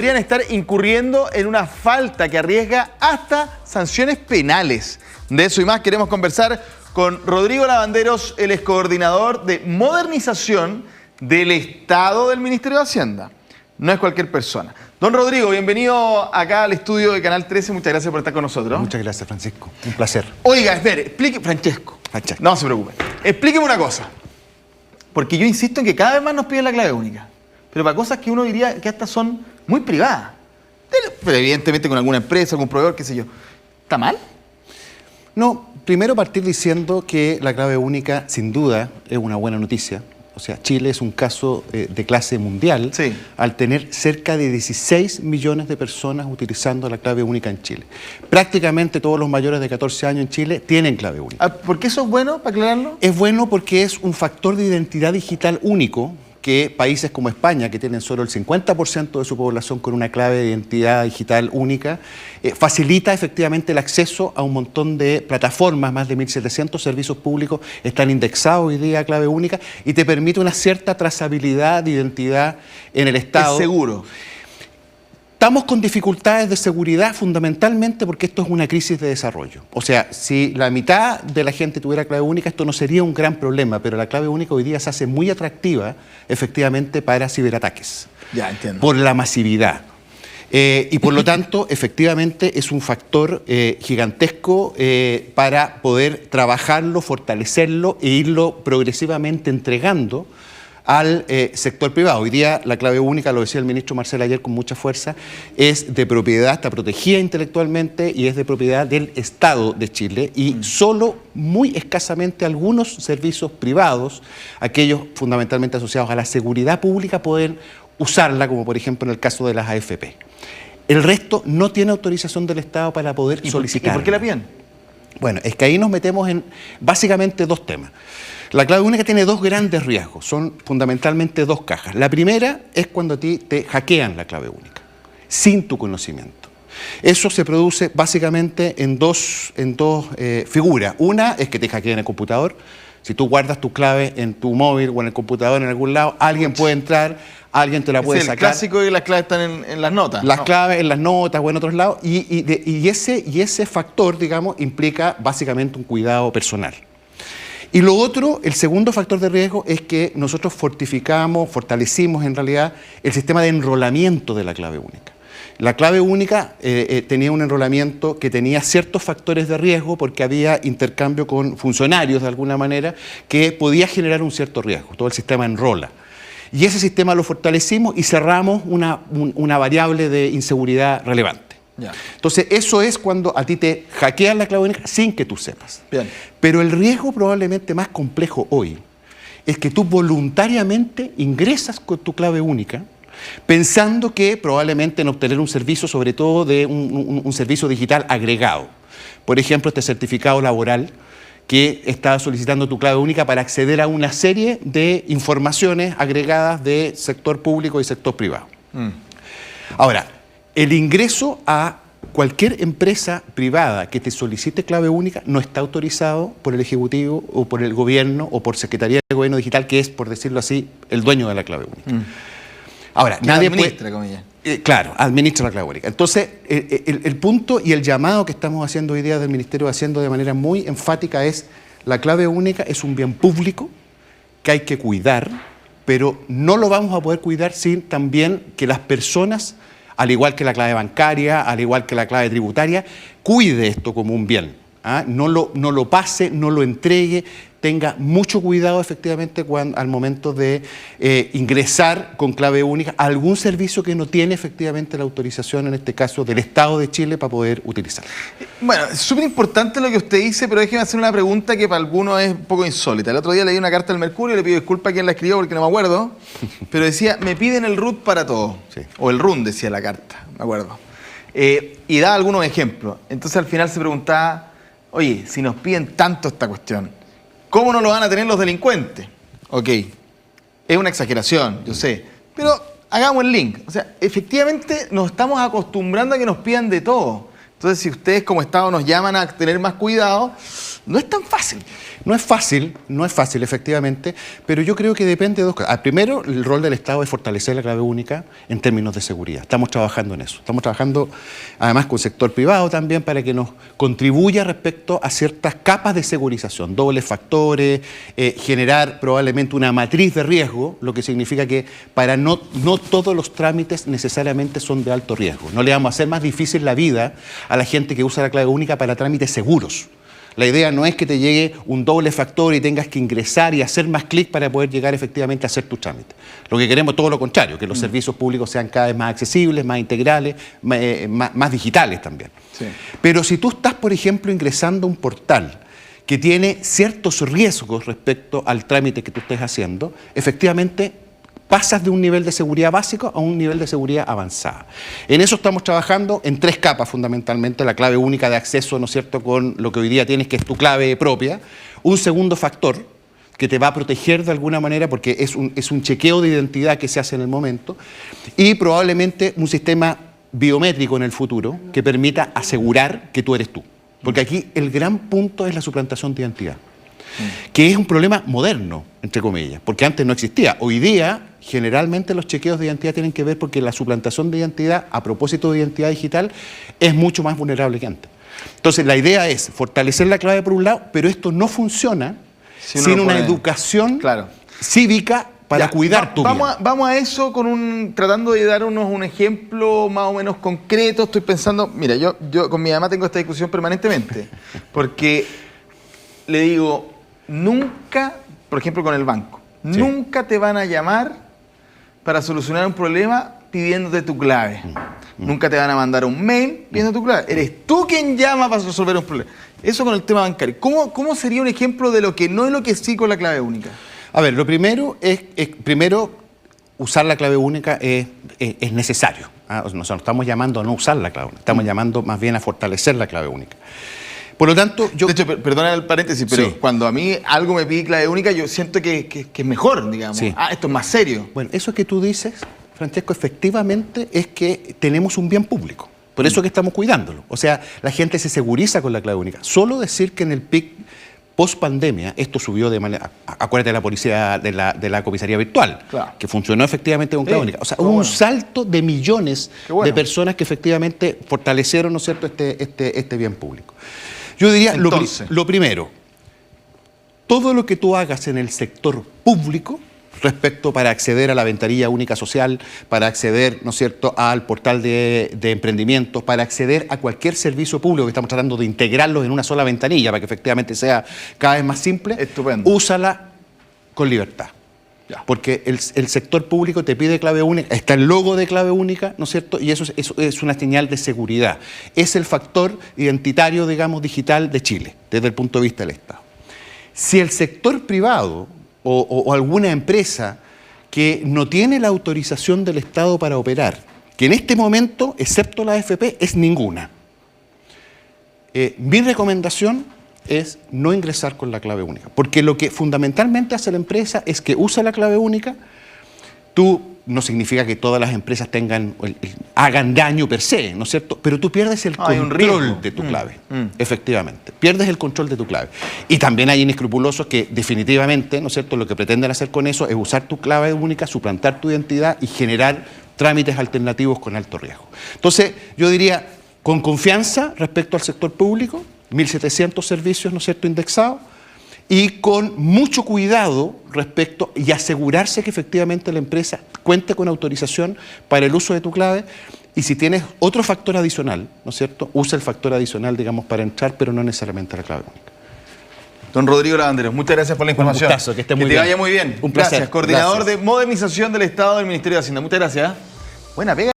podrían estar incurriendo en una falta que arriesga hasta sanciones penales. De eso y más queremos conversar con Rodrigo Lavanderos, el excoordinador de modernización del Estado del Ministerio de Hacienda. No es cualquier persona. Don Rodrigo, bienvenido acá al estudio de Canal 13. Muchas gracias por estar con nosotros. Muchas gracias, Francisco. Un placer. Oiga, espere, explique, Francesco. No se preocupe. Explíqueme una cosa. Porque yo insisto en que cada vez más nos piden la clave única. Pero para cosas que uno diría que hasta son muy privadas. Pero evidentemente con alguna empresa, algún proveedor, qué sé yo. ¿Está mal? No, primero partir diciendo que la clave única, sin duda, es una buena noticia. O sea, Chile es un caso de clase mundial, sí, al tener cerca de 16 millones de personas utilizando la clave única en Chile. Prácticamente todos los mayores de 14 años en Chile tienen clave única. ¿Por qué eso es bueno, para aclararlo? Es bueno porque es un factor de identidad digital único que países como España, que tienen solo el 50% de su población con una clave de identidad digital única, facilita efectivamente el acceso a un montón de plataformas. Más de 1.700 servicios públicos están indexados hoy día a clave única y te permite una cierta trazabilidad de identidad en el Estado. Es seguro. Estamos con dificultades de seguridad fundamentalmente porque esto es una crisis de desarrollo. O sea, si la mitad de la gente tuviera clave única, esto no sería un gran problema, pero la clave única hoy día se hace muy atractiva efectivamente para ciberataques. Ya, entiendo. Por la masividad. Y por lo tanto, efectivamente, es un factor gigantesco para poder trabajarlo, fortalecerlo e irlo progresivamente entregando al sector privado. Hoy día la clave única, lo decía el ministro Marcel ayer con mucha fuerza, es de propiedad, está protegida intelectualmente y es de propiedad del Estado de Chile y solo muy escasamente algunos servicios privados, aquellos fundamentalmente asociados a la seguridad pública, pueden usarla, como por ejemplo en el caso de las AFP. El resto no tiene autorización del Estado para poder solicitar. ¿Y por qué la piden? Bueno, es que ahí nos metemos en básicamente dos temas. La clave única tiene dos grandes riesgos, son fundamentalmente dos cajas. La primera es cuando a ti te hackean la clave única, sin tu conocimiento. Eso se produce básicamente en dos figuras. Una es que te hackean el computador. Si tú guardas tu clave en tu móvil o en el computador en algún lado, alguien puede entrar, alguien te la puede sacar. El clásico de las claves están en las notas. Las claves en las notas o en otros lados. Y ese factor, digamos, implica básicamente un cuidado personal. Y lo otro, el segundo factor de riesgo es que nosotros fortalecimos en realidad el sistema de enrolamiento de la clave única. La clave única tenía un enrolamiento que tenía ciertos factores de riesgo porque había intercambio con funcionarios de alguna manera que podía generar un cierto riesgo. Todo el sistema enrola. Y ese sistema lo fortalecimos y cerramos una variable de inseguridad relevante. Ya. Entonces, eso es cuando a ti te hackean la clave única sin que tú sepas. Bien. Pero el riesgo probablemente más complejo hoy es que tú voluntariamente ingresas con tu clave única pensando que probablemente en obtener un servicio, sobre todo de un servicio digital agregado. Por ejemplo, este certificado laboral que está solicitando tu clave única para acceder a una serie de informaciones agregadas de sector público y sector privado. Ahora, el ingreso a cualquier empresa privada que te solicite clave única no está autorizado por el Ejecutivo o por el Gobierno o por Secretaría de Gobierno Digital, que es, por decirlo así, el dueño de la clave única. Ahora, nadie administra, comillas. Claro, administra la clave única. Entonces, el punto y el llamado que estamos haciendo hoy día del Ministerio haciendo de manera muy enfática es: la clave única es un bien público que hay que cuidar, pero no lo vamos a poder cuidar sin también que las personas, al igual que la clave bancaria, al igual que la clave tributaria, cuide esto como un bien. No lo pase, no lo entregue, tenga mucho cuidado efectivamente al momento de ingresar con clave única a algún servicio que no tiene efectivamente la autorización, en este caso del Estado de Chile, para poder utilizar. Bueno, es súper importante lo que usted dice, pero déjeme hacer una pregunta que para algunos es un poco insólita. El otro día leí una carta del Mercurio, le pido disculpas a quien la escribió porque no me acuerdo, pero decía: me piden el RUT para todo. Sí. O el RUN, decía la carta, me acuerdo. Y da algunos ejemplos. Entonces al final se preguntaba: oye, si nos piden tanto esta cuestión, ¿cómo no lo van a tener los delincuentes? Ok, es una exageración, yo sé, pero hagamos el link. O sea, efectivamente nos estamos acostumbrando a que nos pidan de todo. Entonces, si ustedes como Estado nos llaman a tener más cuidado, no es tan fácil. No es fácil, efectivamente, pero yo creo que depende de dos cosas. Primero, el rol del Estado es fortalecer la clave única en términos de seguridad. Estamos trabajando en eso. Estamos trabajando, además, con el sector privado también para que nos contribuya respecto a ciertas capas de segurización, dobles factores, generar probablemente una matriz de riesgo, lo que significa que para no todos los trámites necesariamente son de alto riesgo. No le vamos a hacer más difícil la vida a la gente que usa la clave única para trámites seguros. La idea no es que te llegue un doble factor y tengas que ingresar y hacer más clic para poder llegar efectivamente a hacer tu trámite. Lo que queremos es todo lo contrario, que los servicios públicos sean cada vez más accesibles, más integrales, más digitales también. Sí. Pero si tú estás, por ejemplo, ingresando a un portal que tiene ciertos riesgos respecto al trámite que tú estés haciendo, efectivamente pasas de un nivel de seguridad básico a un nivel de seguridad avanzada. En eso estamos trabajando en 3 capas fundamentalmente, la clave única de acceso, ¿no es cierto?, con lo que hoy día tienes, que es tu clave propia, un segundo factor que te va a proteger de alguna manera porque es un chequeo de identidad que se hace en el momento, y probablemente un sistema biométrico en el futuro que permita asegurar que tú eres tú. Porque aquí el gran punto es la suplantación de identidad, que es un problema moderno, entre comillas, porque antes no existía. Hoy día, generalmente los chequeos de identidad tienen que ver porque la suplantación de identidad, a propósito de identidad digital, es mucho más vulnerable que antes. Entonces, la idea es fortalecer la clave por un lado, pero esto no funciona sin una educación cívica para cuidar tu vida. Vamos a eso tratando de dar un ejemplo más o menos concreto. Estoy pensando, mira, yo con mi mamá tengo esta discusión permanentemente, porque le digo, nunca, por ejemplo con el banco, nunca te van a llamar para solucionar un problema pidiéndote tu clave. Nunca te van a mandar un mail pidiendo tu clave. Eres tú quien llama para resolver un problema. Eso con el tema bancario. ¿Cómo sería un ejemplo de lo que no y lo que sí con la clave única? A ver, lo primero es usar la clave única es necesario. Nosotros estamos llamando a no usar la clave única, estamos llamando más bien a fortalecer la clave única. Por lo tanto, yo... De hecho, perdona el paréntesis, pero cuando a mí algo me pide clave única, yo siento que es mejor, digamos. Sí. Esto es más serio. Bueno, eso que tú dices, Francesco, efectivamente es que tenemos un bien público. Por eso es que estamos cuidándolo. O sea, la gente se seguriza con la clave única. Solo decir que en el pic post-pandemia esto subió de manera... Acuérdate de la policía, de la comisaría virtual, que funcionó efectivamente con clave única. O sea, hubo un salto de millones de personas que efectivamente fortalecieron, ¿no es cierto?, este bien público. Yo diría, lo primero, todo lo que tú hagas en el sector público respecto para acceder a la ventanilla única social, para acceder, ¿no es cierto?, al portal de emprendimientos, para acceder a cualquier servicio público que estamos tratando de integrarlos en una sola ventanilla para que efectivamente sea cada vez más simple, úsala con libertad. Porque el sector público te pide clave única, está el logo de clave única, ¿no es cierto? Y eso es una señal de seguridad. Es el factor identitario, digamos, digital de Chile, desde el punto de vista del Estado. Si el sector privado o alguna empresa que no tiene la autorización del Estado para operar, que en este momento, excepto la AFP, es ninguna, mi recomendación es no ingresar con la clave única, porque lo que fundamentalmente hace la empresa es que usa la clave única. No significa que todas las empresas hagan daño per se, ¿no es cierto? Pero tú pierdes el control de tu clave, efectivamente. Pierdes el control de tu clave. Y también hay inescrupulosos que definitivamente, ¿no es cierto?, lo que pretenden hacer con eso es usar tu clave única, suplantar tu identidad y generar trámites alternativos con alto riesgo. Entonces, yo diría, con confianza respecto al sector público, 1.700 servicios, ¿no es cierto?, indexados, y con mucho cuidado respecto y asegurarse que efectivamente la empresa cuente con autorización para el uso de tu clave. Y si tienes otro factor adicional, ¿no es cierto?, usa el factor adicional, digamos, para entrar, pero no necesariamente la clave única. Don Rodrigo Lavanderos, muchas gracias por la información. Un gustazo, que esté muy bien. Que te vaya muy bien. Un placer. Gracias. Coordinador de Modernización del Estado del Ministerio de Hacienda. Muchas gracias. Buena pega.